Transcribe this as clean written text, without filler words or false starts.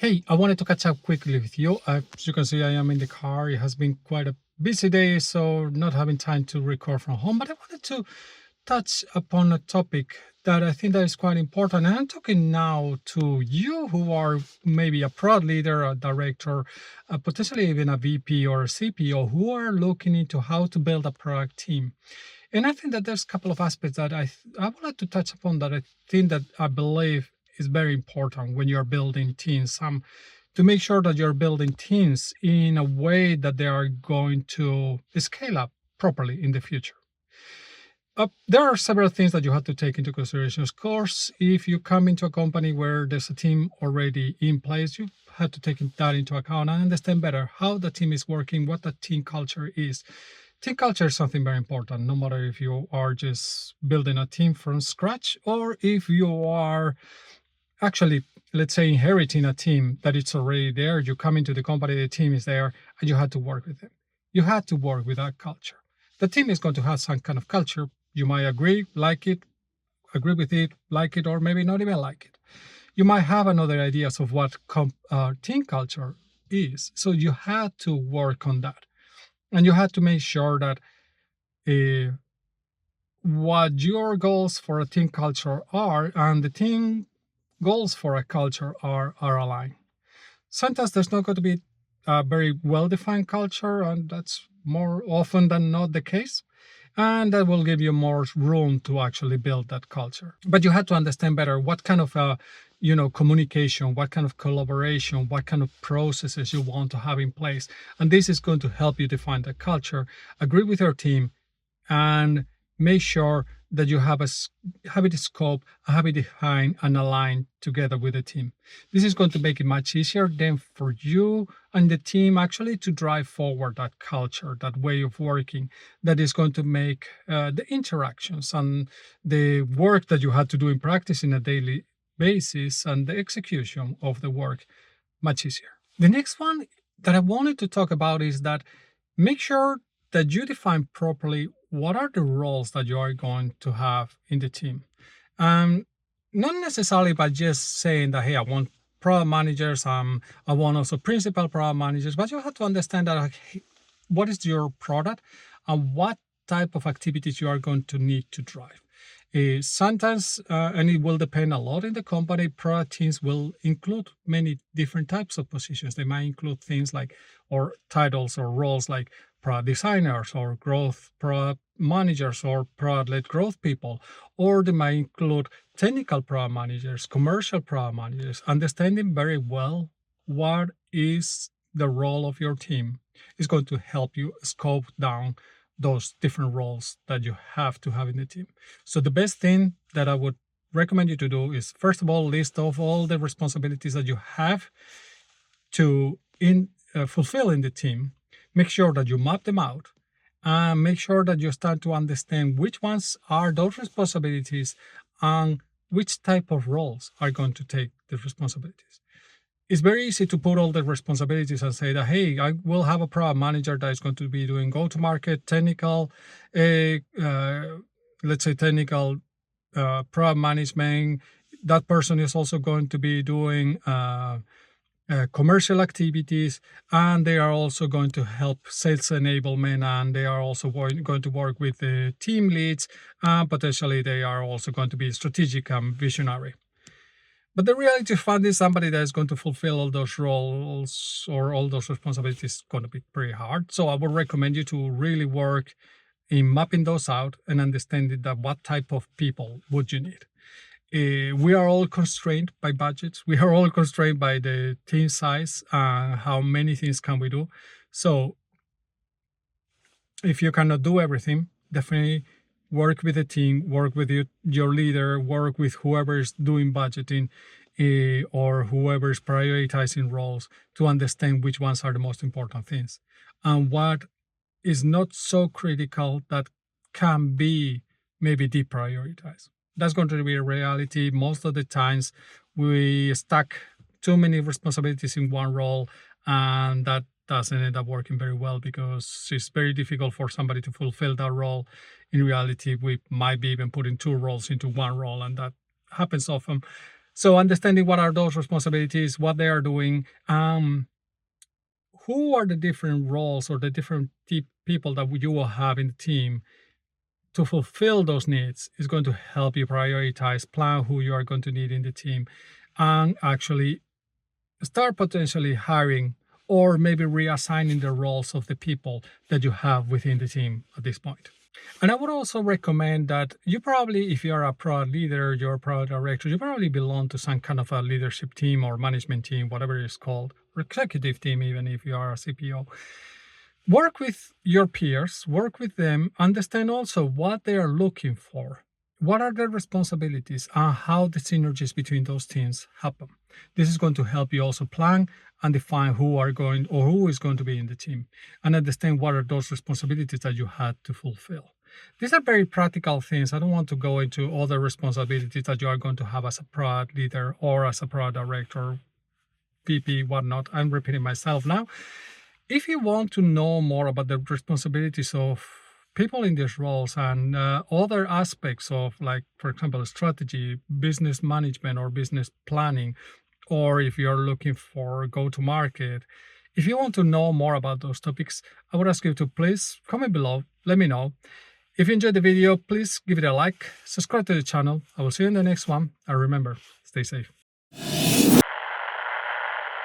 Hey, I wanted to catch up quickly with you. As you can see, I am in the car. It has been quite a busy day, so not having time to record from home. But I wanted to touch upon a topic that I think that is quite important. And I'm talking now to you who are maybe a product leader, a director, potentially even a VP or a CPO who are looking into how to build a product team. And I think that there's a couple of aspects that I would like to touch upon that I think that I believe is very important when you're building teams. To make sure that you're building teams in a way that they are going to scale up properly in the future. There are several things that you have to take into consideration. Of course, if you come into a company where there's a team already in place, you have to take that into account and understand better how the team is working, what the team culture is. Team culture is something very important, no matter if you are just building a team from scratch or if you are actually, let's say, inheriting a team that it's already there. You come into the company, the team is there, and you had to work with them. You had to work with that culture. The team is going to have some kind of culture. You might agree with it, like it, or maybe not even like it. You might have another ideas of what team culture is. So you had to work on that. And you had to make sure that uh, what your goals for a team culture are and the team goals for a culture are aligned. Sometimes there's not going to be a very well-defined culture, and that's more often than not the case. And that will give you more room to actually build that culture. But you have to understand better what kind of communication, what kind of collaboration, what kind of processes you want to have in place. And this is going to help you define the culture, agree with your team, and make sure that you have it scope, have it defined and aligned together with the team. This is going to make it much easier then for you and the team actually to drive forward that culture, that way of working that is going to make the interactions and the work that you had to do in practice in a daily basis and the execution of the work much easier. The next one that I wanted to talk about is that make sure that you define properly what are the roles that you are going to have in the team. Um, Not necessarily by just saying that, hey, I want product managers, I want also principal product managers, but you have to understand that what is your product and what type of activities you are going to need to drive. Sometimes, and it will depend a lot in the company, product teams will include many different types of positions. They might include things like, or titles or roles like product designers or growth product managers or product-led growth people, or they might include technical product managers, commercial product managers. Understanding very well what is the role of your team is going to help you scope down those different roles that you have to have in the team. So the best thing that I would recommend you to do is, first of all, list off all the responsibilities that you have to fulfill in the team. Make sure that you map them out and make sure that you start to understand which ones are those responsibilities and which type of roles are going to take the responsibilities. It's very easy to put all the responsibilities and say that, hey, I will have a product manager that is going to be doing go-to-market, technical, let's say technical product management. That person is also going to be doing commercial activities, and they are also going to help sales enablement, and they are also going to work with the team leads, and potentially they are also going to be strategic and visionary. But the reality of finding somebody that is going to fulfill all those roles or all those responsibilities is going to be pretty hard. So I would recommend you to really work in mapping those out and understanding that what type of people would you need. We are all constrained by budgets. We are all constrained by the team size and how many things can we do. So if you cannot do everything, definitely work with the team, work with your leader, work with whoever is doing budgeting or whoever is prioritizing roles to understand which ones are the most important things and what is not so critical that can be maybe deprioritized. That's going to be a reality. Most of the times we stack too many responsibilities in one role, and that doesn't end up working very well because it's very difficult for somebody to fulfill that role. In reality, we might be even putting two roles into one role, and that happens often. So understanding what are those responsibilities, what they are doing, who are the different roles or the different people that you will have in the team to fulfill those needs is going to help you prioritize, plan who you are going to need in the team, and actually start potentially hiring or maybe reassigning the roles of the people that you have within the team at this point. And I would also recommend that you probably, if you're a product leader, you're a product director, you probably belong to some kind of a leadership team or management team, whatever it's called, or executive team, even if you are a CPO. Work with your peers, work with them, understand also what they are looking for. What are their responsibilities and how the synergies between those teams happen? This is going to help you also plan and define who is going to be in the team and understand what are those responsibilities that you had to fulfill. These are very practical things. I don't want to go into other responsibilities that you are going to have as a product leader or as a product director, VP, whatnot. I'm repeating myself now. If you want to know more about the responsibilities of people in these roles and other aspects of, like, for example, strategy, business management, or business planning, or if you're looking for go-to-market, if you want to know more about those topics, I would ask you to please comment below, let me know. If you enjoyed the video, please give it a like, subscribe to the channel. I will see you in the next one, and remember, stay safe.